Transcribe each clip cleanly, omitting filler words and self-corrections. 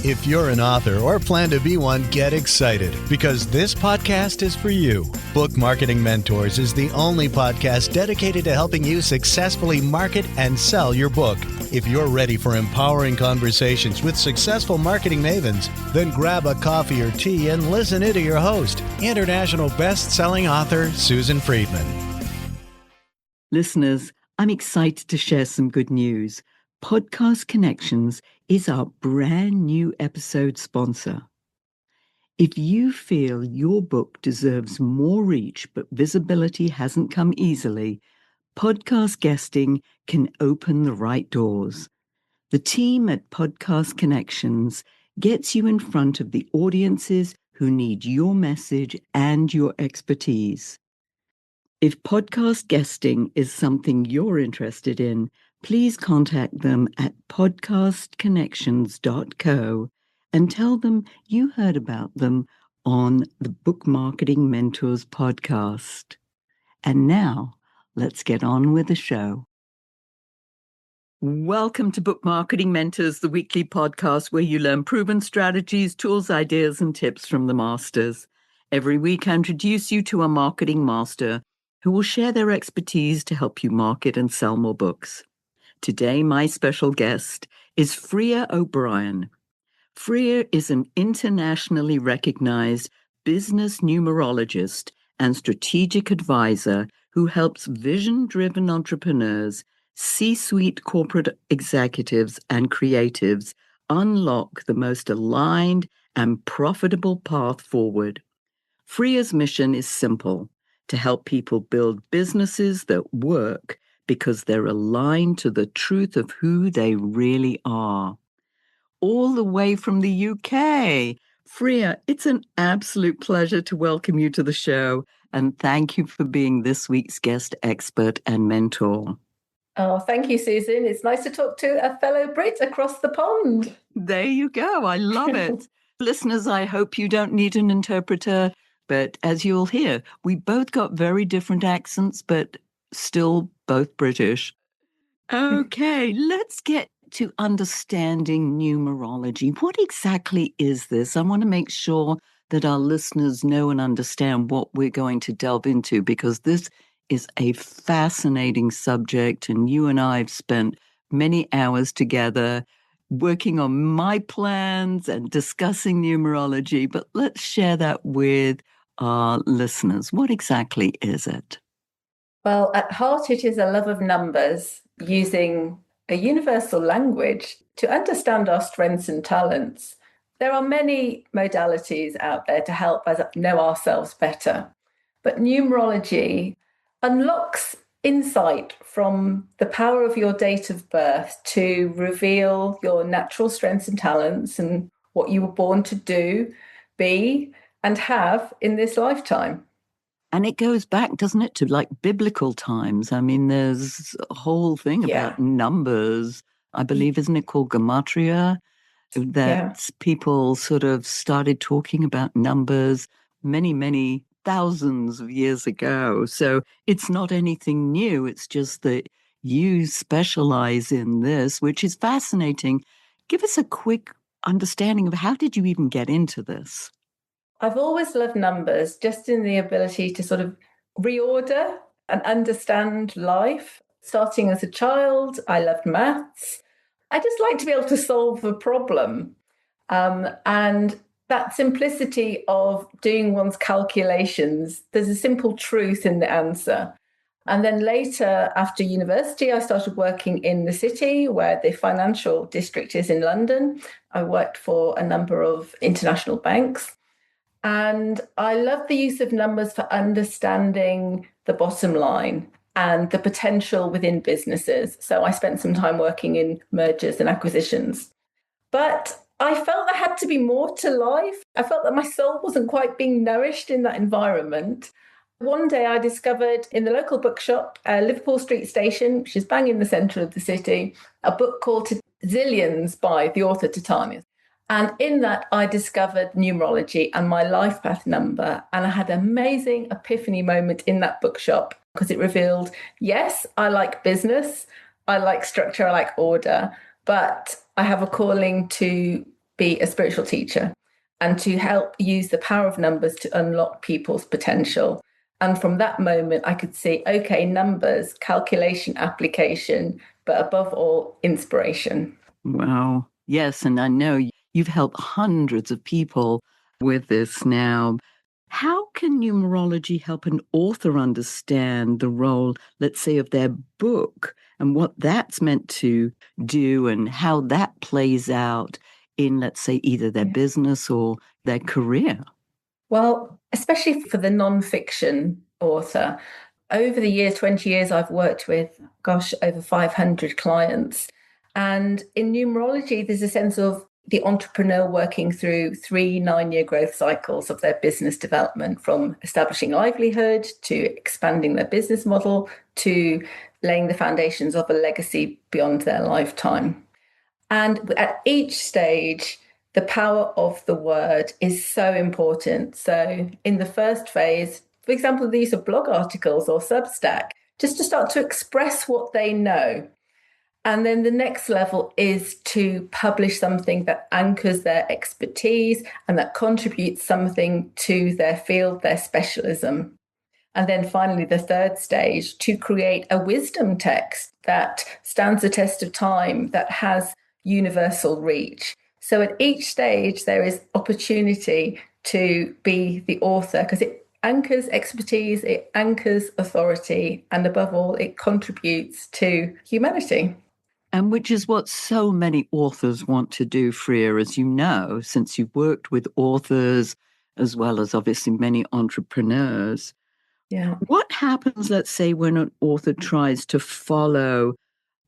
If you're an author or plan to be one, get excited because this podcast is for you. Book Marketing Mentors is the only podcast dedicated to helping you successfully market and sell your book. If you're ready for empowering conversations with successful marketing mavens, then grab a coffee or tea and listen in to your host, international best-selling author Susan Friedmann. Listeners, I'm excited to share some good news. Podcast Connections is our brand new episode sponsor. If you feel your book deserves more reach but visibility hasn't come easily, podcast guesting can open the right doors. The team at Podcast Connections gets you in front of the audiences who need your message and your expertise. If podcast guesting is something you're interested in, please contact them at podcastconnections.co and tell them you heard about them on the Book Marketing Mentors podcast. And now, let's get on with the show. Welcome to Book Marketing Mentors, the weekly podcast where you learn proven strategies, tools, ideas, and tips from the masters. Every week, I introduce you to a marketing master who will share their expertise to help you market and sell more books. Today, my special guest is Frea O'Brien. Frea is an internationally recognized business numerologist and strategic advisor who helps vision-driven entrepreneurs, C-suite corporate executives, and creatives unlock the most aligned and profitable path forward. Frea's mission is simple: to help people build businesses that work because they're aligned to the truth of who they really are. All the way from the UK. Frea, it's an absolute pleasure to welcome you to the show, and thank you for being this week's guest expert and mentor. Oh, thank you, Susan. It's nice to talk to a fellow Brit across the pond. There you go. I love it. Listeners, I hope you don't need an interpreter, but as you'll hear, we both got very different accents, but still both British. Okay, let's get to understanding numerology. What exactly is this? I want to make sure that our listeners know and understand what we're going to delve into, because this is a fascinating subject, and you and I have spent many hours together working on my plans and discussing numerology, but let's share that with our listeners. What exactly is it? Well, at heart, it is a love of numbers, using a universal language to understand our strengths and talents. There are many modalities out there to help us know ourselves better, but numerology unlocks insight from the power of your date of birth to reveal your natural strengths and talents and what you were born to do, be, and have in this lifetime. And it goes back, doesn't it, to like biblical times? I mean, there's a whole thing about numbers. I believe, isn't it called gematria? That people sort of started talking about numbers many, many thousands of years ago. So it's not anything new. It's just that you specialize in this, which is fascinating. Give us a quick understanding of how did you even get into this? I've always loved numbers, just in the ability to sort of reorder and understand life. Starting as a child, I loved maths. I just like to be able to solve a problem. And that simplicity of doing one's calculations, there's a simple truth in the answer. And then later, after university, I started working in the city where the financial district is in London. I worked for a number of international banks. And I love the use of numbers for understanding the bottom line and the potential within businesses. So I spent some time working in mergers and acquisitions. But I felt there had to be more to life. I felt that my soul wasn't quite being nourished in that environment. One day I discovered in the local bookshop, Liverpool Street Station, which is bang in the centre of the city, a book called Zillions by the author Titania. And in that, I discovered numerology and my life path number. And I had an amazing epiphany moment in that bookshop because it revealed, yes, I like business, I like structure, I like order, but I have a calling to be a spiritual teacher and to help use the power of numbers to unlock people's potential. And from that moment, I could see, okay, numbers, calculation, application, but above all, inspiration. Wow. Yes. And I know you've helped hundreds of people with this now. How can numerology help an author understand the role, let's say, of their book and what that's meant to do and how that plays out in, let's say, either their business or their career? Well, especially for the nonfiction author, over the years, 20 years, I've worked with, over 500 clients. And in numerology, there's a sense of the entrepreneur working through 3 9-year growth cycles of their business development, from establishing livelihood to expanding their business model to laying the foundations of a legacy beyond their lifetime. And at each stage, the power of the word is so important. So in the first phase, for example, the use of blog articles or Substack, just to start to express what they know. And then the next level is to publish something that anchors their expertise and that contributes something to their field, their specialism. And then finally, the third stage, to create a wisdom text that stands the test of time, that has universal reach. So at each stage, there is opportunity to be the author because it anchors expertise, it anchors authority, and above all, it contributes to humanity. And which is what so many authors want to do, Frea, as you know, since you've worked with authors as well as obviously many entrepreneurs. Yeah. What happens, let's say, when an author tries to follow,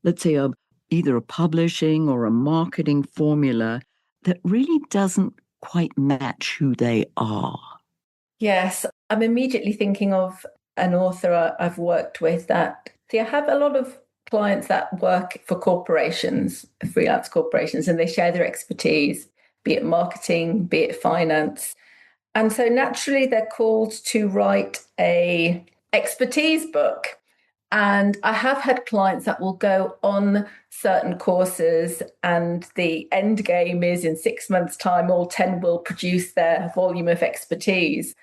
let's say, either a publishing or a marketing formula that really doesn't quite match who they are? Yes, I'm immediately thinking of an author I've worked with that, I have a lot of clients that work for corporations, freelance corporations, and they share their expertise, be it marketing, be it finance. And so naturally they're called to write a expertise book. And I have had clients that will go on certain courses and the end game is in 6 months' time, all 10 will produce their volume of expertise.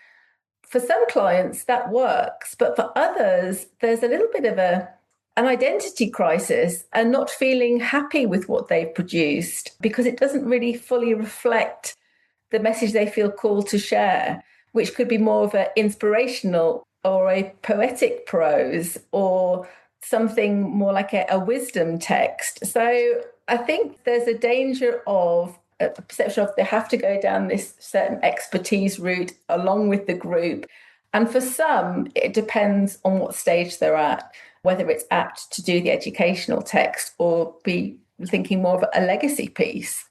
For some clients, that works. But for others, there's a little bit of an identity crisis and not feeling happy with what they've produced because it doesn't really fully reflect the message they feel called to share, which could be more of an inspirational or a poetic prose or something more like a wisdom text. So I think there's a danger of a perception of they have to go down this certain expertise route along with the group. And for some, it depends on what stage they're at, whether it's apt to do the educational text or be thinking more of a legacy piece.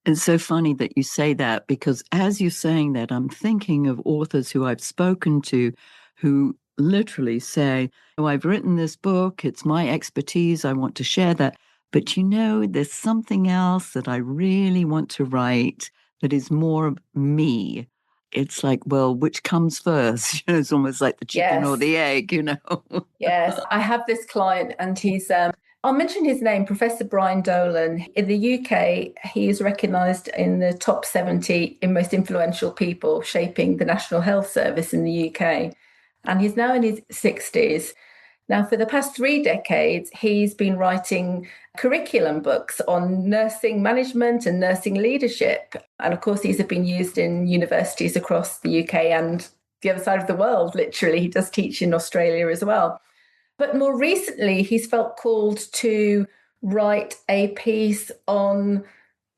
It's so funny that you say that because as you're saying that, I'm thinking of authors who I've spoken to who literally say, oh, I've written this book, it's my expertise, I want to share that. But there's something else that I really want to write that is more of me. It's like, well, which comes first? It's almost like the chicken or the egg, Yes, I have this client and he's, I'll mention his name, Professor Brian Dolan. In the UK, he is recognised in the top 70 in most influential people shaping the National Health Service in the UK. And he's now in his 60s. Now, for the past 3 decades, he's been writing curriculum books on nursing management and nursing leadership. And of course, these have been used in universities across the UK and the other side of the world, literally. He does teach in Australia as well. But more recently, he's felt called to write a piece on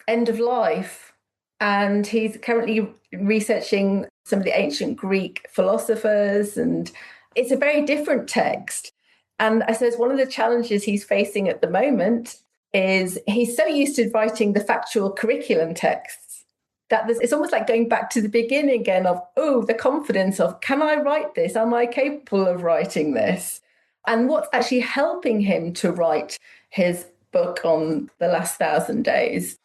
end of life. And he's currently researching some of the ancient Greek philosophers. And it's a very different text. And I suppose one of the challenges he's facing at the moment is he's so used to writing the factual curriculum texts that it's almost like going back to the beginning again of, the confidence of, can I write this? Am I capable of writing this? And what's actually helping him to write his book on the last 1,000 days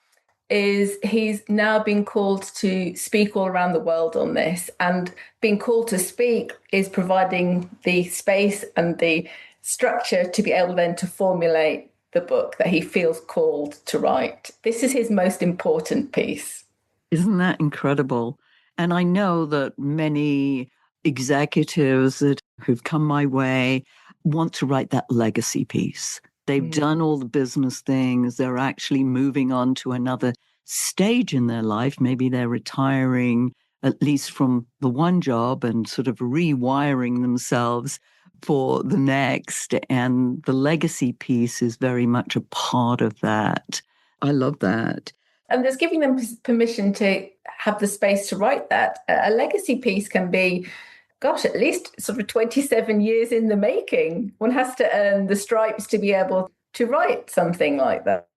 is he's now been called to speak all around the world on this. And being called to speak is providing the space and the structure to be able then to formulate the book that he feels called to write. This is his most important piece. Isn't that incredible? And I know that many executives who've come my way want to write that legacy piece. They've done all the business things. They're actually moving on to another stage in their life. Maybe they're retiring, at least from the one job, and sort of rewiring themselves for the next. And the legacy piece is very much a part of that. I love that. And there's giving them permission to have the space to write that. A legacy piece can be, at least sort of 27 years in the making. One has to earn the stripes to be able to write something like that.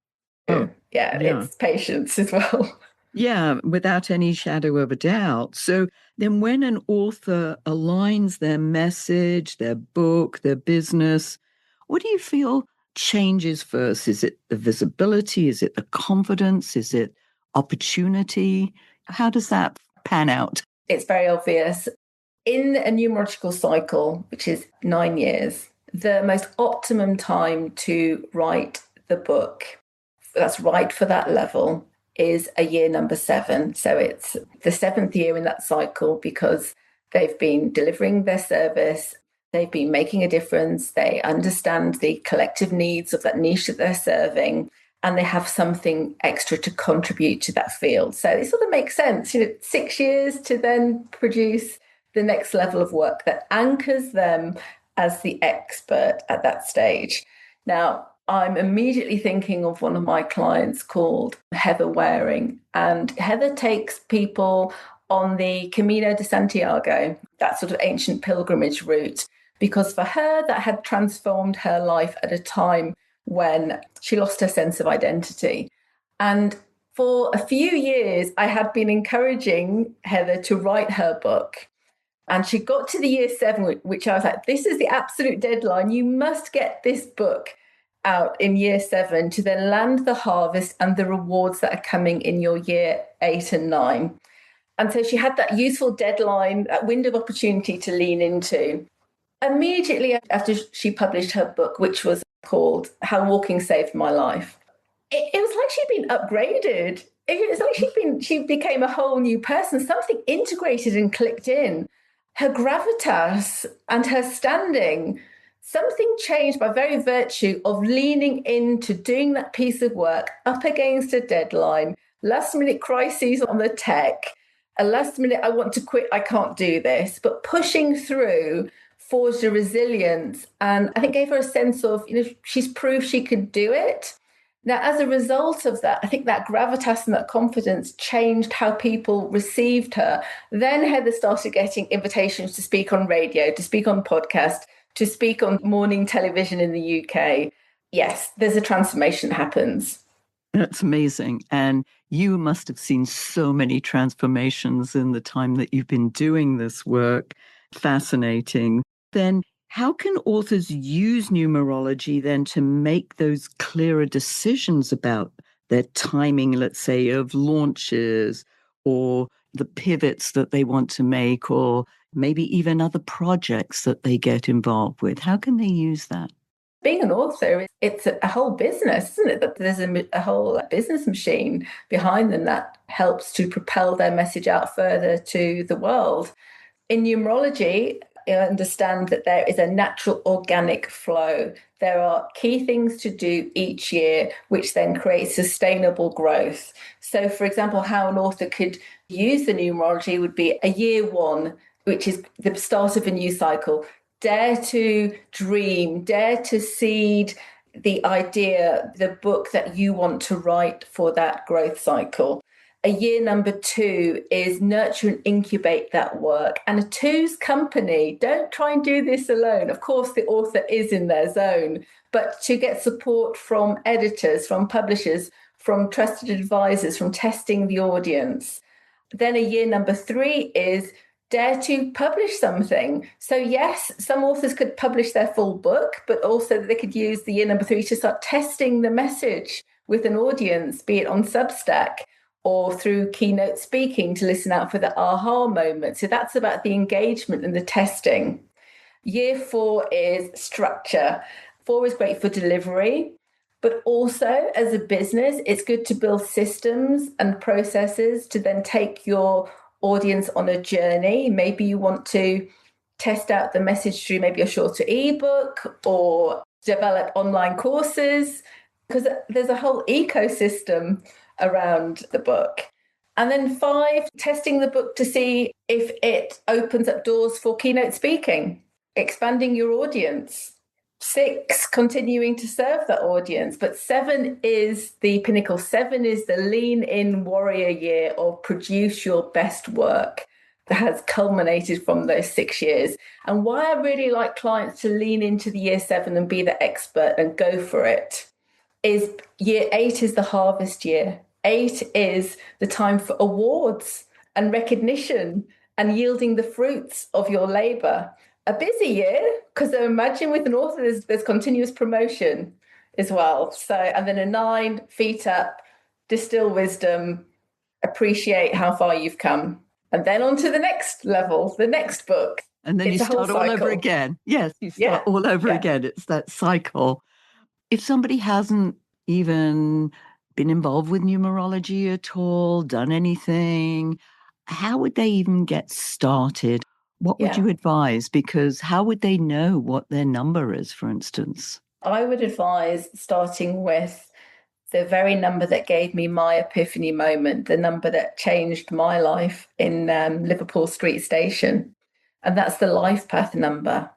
Oh, yeah, it's patience as well. Yeah, without any shadow of a doubt. So then when an author aligns their message, their book, their business, what do you feel changes first? Is it the visibility? Is it the confidence? Is it opportunity? How does that pan out? It's very obvious. In a numerological cycle, which is 9 years, the most optimum time to write the book, that's right for that level, is a year number 7. So it's the 7th year in that cycle because they've been delivering their service, they've been making a difference, they understand the collective needs of that niche that they're serving, and they have something extra to contribute to that field. So it sort of makes sense, 6 years to then produce the next level of work that anchors them as the expert at that stage. Now, I'm immediately thinking of one of my clients called Heather Waring. And Heather takes people on the Camino de Santiago, that sort of ancient pilgrimage route, because for her, that had transformed her life at a time when she lost her sense of identity. And for a few years, I had been encouraging Heather to write her book. And she got to the year 7, which I was like, this is the absolute deadline. You must get this book out in year 7 to then land the harvest and the rewards that are coming in your year 8 and 9. And so she had that useful deadline, that window of opportunity to lean into. Immediately after she published her book, which was called How Walking Saved My Life, it was like she'd been upgraded. It was like she became a whole new person. Something integrated and clicked in. Her gravitas and her standing, something changed by very virtue of leaning into doing that piece of work up against a deadline, last minute crises on the tech, a last minute, I want to quit, I can't do this, but pushing through forged a resilience. And I think gave her a sense of, she's proved she could do it. Now, as a result of that, I think that gravitas and that confidence changed how people received her. Then Heather started getting invitations to speak on radio, to speak on podcast, to speak on morning television in the UK. Yes, there's a transformation that happens. That's amazing. And you must have seen so many transformations in the time that you've been doing this work. Fascinating. Then how can authors use numerology then to make those clearer decisions about their timing, let's say, of launches or the pivots that they want to make, or maybe even other projects that they get involved with? How can they use that? Being an author, it's a whole business, isn't it? That there's a whole business machine behind them that helps to propel their message out further to the world. In numerology, I understand that there is a natural organic flow. There are key things to do each year, which then creates sustainable growth. So, for example, how an author could use the numerology would be a year 1, which is the start of a new cycle. Dare to dream, dare to seed the idea, the book that you want to write for that growth cycle. A year number 2 is nurture and incubate that work. And a 2's company, don't try and do this alone. Of course, the author is in their zone, but to get support from editors, from publishers, from trusted advisors, from testing the audience. Then a year number 3 is dare to publish something. So yes, some authors could publish their full book, but also they could use the year number 3 to start testing the message with an audience, be it on Substack or through keynote speaking to listen out for the aha moment. So that's about the engagement and the testing. Year 4 is structure. 4 is great for delivery. But also as a business, it's good to build systems and processes to then take your audience on a journey. Maybe you want to test out the message through maybe a shorter ebook or develop online courses, because there's a whole ecosystem around the book. And then 5, testing the book to see if it opens up doors for keynote speaking, expanding your audience. 6, continuing to serve that audience. But 7 is the pinnacle. 7 is the lean in warrior year, or produce your best work, that has culminated from those 6 years. And why I really like clients to lean into the year 7 and be the expert and go for it is year 8 is the harvest year. 8 is the time for awards and recognition and yielding the fruits of your labor. A busy year, because imagine with an author, there's continuous promotion as well. So, and then a 9, feet up, distill wisdom, appreciate how far you've come. And then on to the next level, the next book. And then you start all over again. Yes, you start all over again. It's that cycle. If somebody hasn't even been involved with numerology at all, done anything, how would they even get started? What would you advise? Because how would they know what their number is, for instance? I would advise starting with the very number that gave me my epiphany moment, the number that changed my life in Liverpool Street Station. And that's the life path number.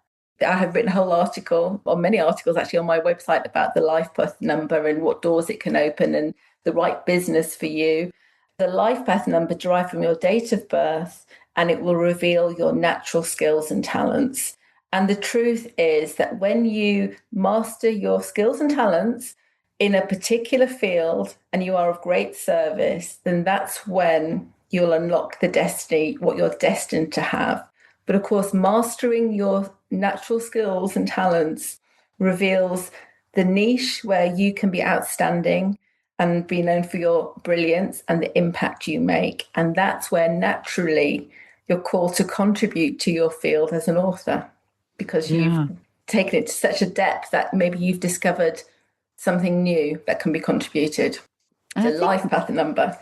I have written a whole article, or many articles actually, on my website about the life path number and what doors it can open and the right business for you. The life path number derived from your date of birth, and it will reveal your natural skills and talents. And the truth is that when you master your skills and talents in a particular field and you are of great service, then that's when you'll unlock the destiny, what you're destined to have. But of course, mastering your natural skills and talents reveals the niche where you can be outstanding and be known for your brilliance and the impact you make. And that's where naturally you're called to contribute to your field as an author, because you've taken it to such a depth that maybe you've discovered something new that can be contributed. The life path number.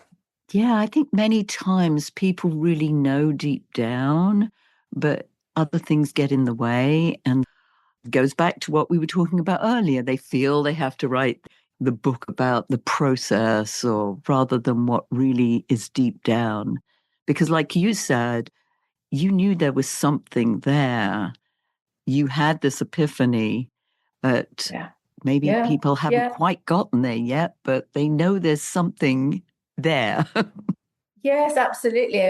Yeah, I think many times people really know deep down, but other things get in the way. And it goes back to what we were talking about earlier. They feel they have to write the book about the process, or rather than what really is deep down. Because like you said, you knew there was something there. You had this epiphany, but maybe people haven't quite gotten there yet, but they know there's something there. Yes, absolutely.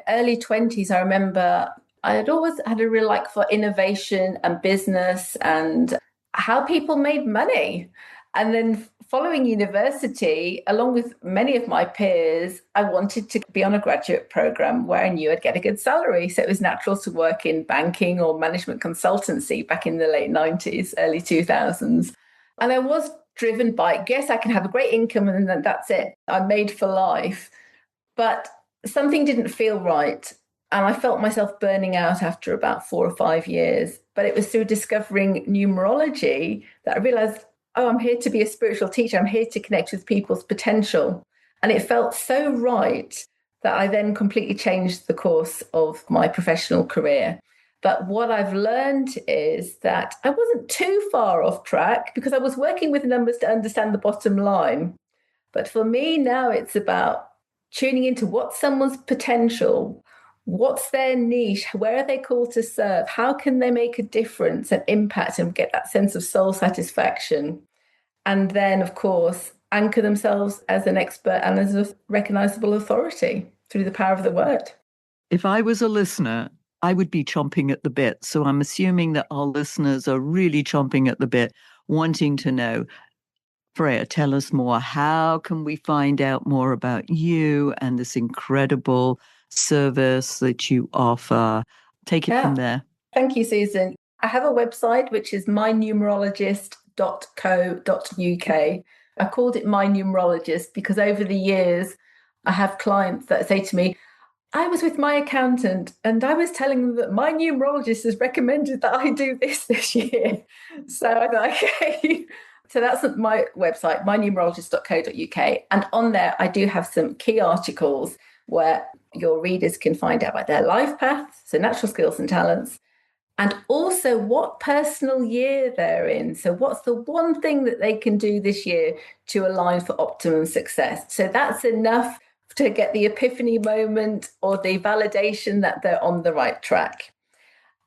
Early 20s, I remember I had always had a real like for innovation and business and how people made money. And then following university, along with many of my peers, I wanted to be on a graduate program where I knew I'd get a good salary. So it was natural to work in banking or management consultancy back in the late 90s, early 2000s. And I was driven by, guess I can have a great income and then that's it. I'm made for life. But something didn't feel right. And I felt myself burning out after about 4 or 5 years. But it was through discovering numerology that I realized, oh, I'm here to be a spiritual teacher. I'm here to connect with people's potential. And it felt so right that I then completely changed the course of my professional career. But what I've learned is that I wasn't too far off track because I was working with numbers to understand the bottom line. But for me now, it's about tuning into what's someone's potential, what's their niche, where are they called to serve, how can they make a difference and impact and get that sense of soul satisfaction. And then, of course, anchor themselves as an expert and as a recognizable authority through the power of the word. If I was a listener, I would be chomping at the bit. So I'm assuming that our listeners are really chomping at the bit, wanting to know, Frea, tell us more. How can we find out more about you and this incredible service that you offer? Take it from there. Thank you, Susan. I have a website, which is mynumerologist.co.uk. I called it My Numerologist because over the years, I have clients that say to me, I was with my accountant and I was telling them that my numerologist has recommended that I do this year. So I thought, okay, So that's my website, mynumerologist.co.uk. And on there, I do have some key articles where your readers can find out about their life path, so natural skills and talents, and also what personal year they're in. So what's the one thing that they can do this year to align for optimum success? So that's enough to get the epiphany moment or the validation that they're on the right track.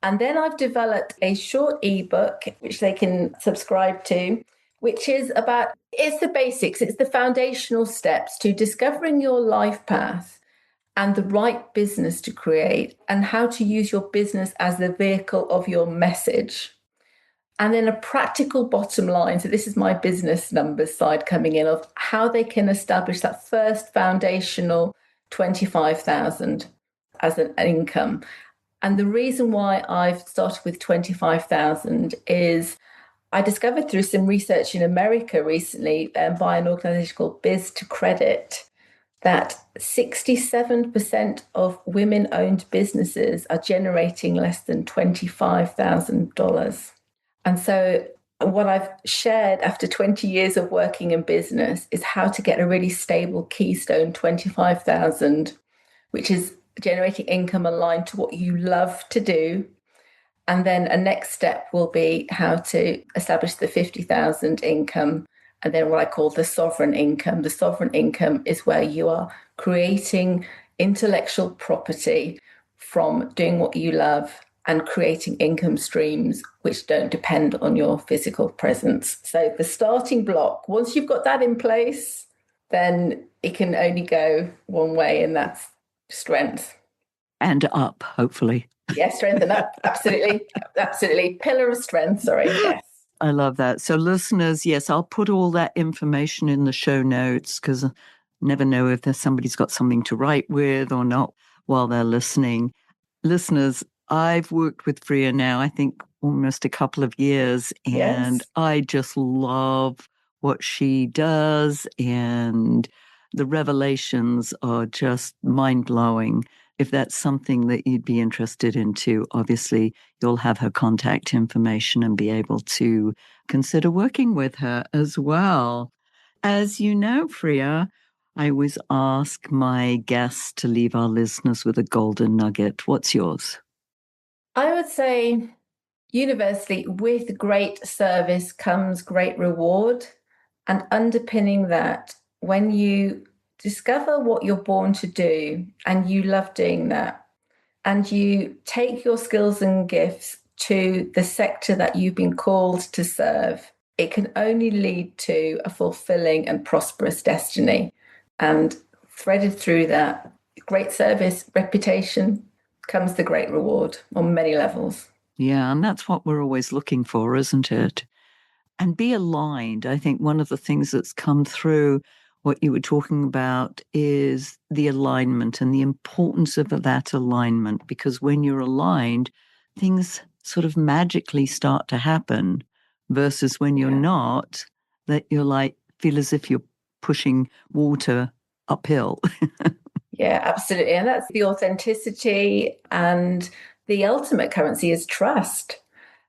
And then I've developed a short ebook, which they can subscribe to, which is about, it's the basics, it's the foundational steps to discovering your life path and the right business to create and how to use your business as the vehicle of your message. And then a practical bottom line. So this is my business numbers side coming in of how they can establish that first foundational 25,000 as an income. And the reason why I've started with 25,000 is I discovered through some research in America recently by an organization called Biz to Credit that 67% of women-owned businesses are generating less than $25,000. And so what I've shared after 20 years of working in business is how to get a really stable keystone 25,000, which is generating income aligned to what you love to do. And then a next step will be how to establish the 50,000 income. And then what I call the sovereign income. The sovereign income is where you are creating intellectual property from doing what you love and creating income streams which don't depend on your physical presence. So the starting block, once you've got that in place, then it can only go one way, and that's strength. And up, hopefully. Yes, strength and up. Absolutely. Absolutely. Pillar of strength. Sorry. Yes. I love that. So listeners, yes, I'll put all that information in the show notes because I never know if there's somebody's got something to write with or not while they're listening. Listeners, I've worked with Frea now, I think almost a couple of years, and Yes. I just love what she does, and the revelations are just mind-blowing. If that's something that you'd be interested in too, obviously you'll have her contact information and be able to consider working with her as well. As you know, Frea, I always ask my guests to leave our listeners with a golden nugget. What's yours? I would say universally, with great service comes great reward. And underpinning that, when you discover what you're born to do and you love doing that, and you take your skills and gifts to the sector that you've been called to serve, it can only lead to a fulfilling and prosperous destiny. And threaded through that, great service, reputation, comes the great reward on many levels. Yeah, and that's what we're always looking for, isn't it? And be aligned. I think one of the things that's come through what you were talking about is the alignment and the importance of that alignment, because when you're aligned, things sort of magically start to happen versus when you're not, that you're like, feel as if you're pushing water uphill. Yeah, absolutely. And that's the authenticity, and the ultimate currency is trust.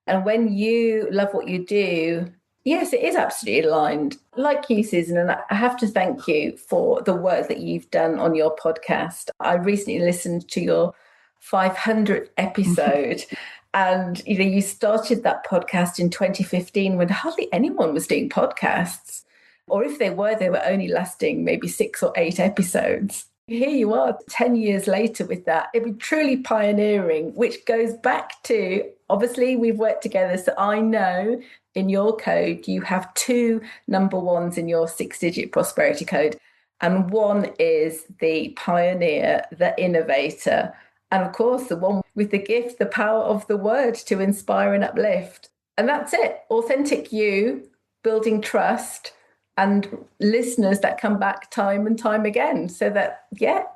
And when you love what you do, yes, it is absolutely aligned. Like you, Susan, and I have to thank you for the work that you've done on your podcast. I recently listened to your 500th episode. And you started that podcast in 2015 when hardly anyone was doing podcasts. Or if they were only lasting maybe 6 or 8 episodes. Here you are 10 years later with that. It'd be truly pioneering, which goes back to, obviously, we've worked together. So I know in your code, you have 2 number 1s in your 6-digit prosperity code. And one is the pioneer, the innovator. And of course, the one with the gift, the power of the word to inspire and uplift. And that's it. Authentic you, building trust, and listeners that come back time and time again, so that,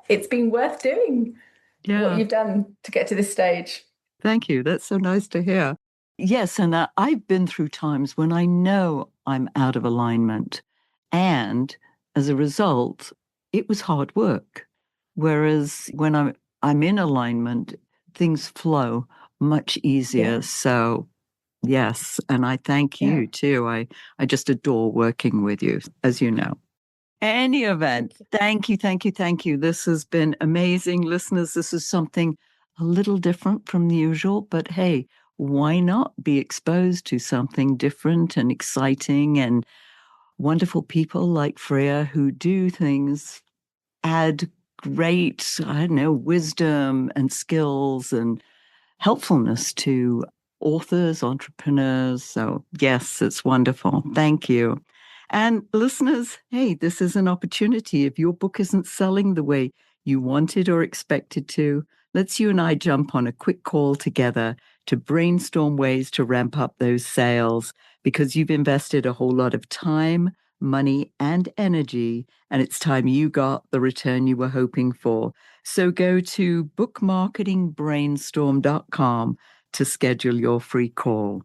it's been worth doing what you've done to get to this stage. Thank you. That's so nice to hear. Yes, and I've been through times when I know I'm out of alignment. And as a result, it was hard work. Whereas when I'm in alignment, things flow much easier. Yeah. So Yes. And I thank you too. I just adore working with you, as you know. Any event, thank you. This has been amazing. Listeners, this is something a little different from the usual, but hey, why not be exposed to something different and exciting and wonderful people like Frea who do things, add great, I don't know, wisdom and skills and helpfulness to authors, entrepreneurs. So, yes, it's wonderful. Thank you. And listeners, hey, this is an opportunity. If your book isn't selling the way you wanted or expected to, let's you and I jump on a quick call together to brainstorm ways to ramp up those sales because you've invested a whole lot of time, money, and energy, and it's time you got the return you were hoping for. So go to bookmarketingbrainstorm.com to schedule your free call.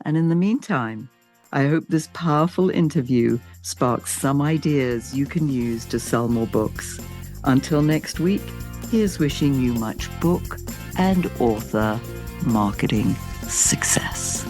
And in the meantime, I hope this powerful interview sparks some ideas you can use to sell more books. Until next week, here's wishing you much book and author marketing success.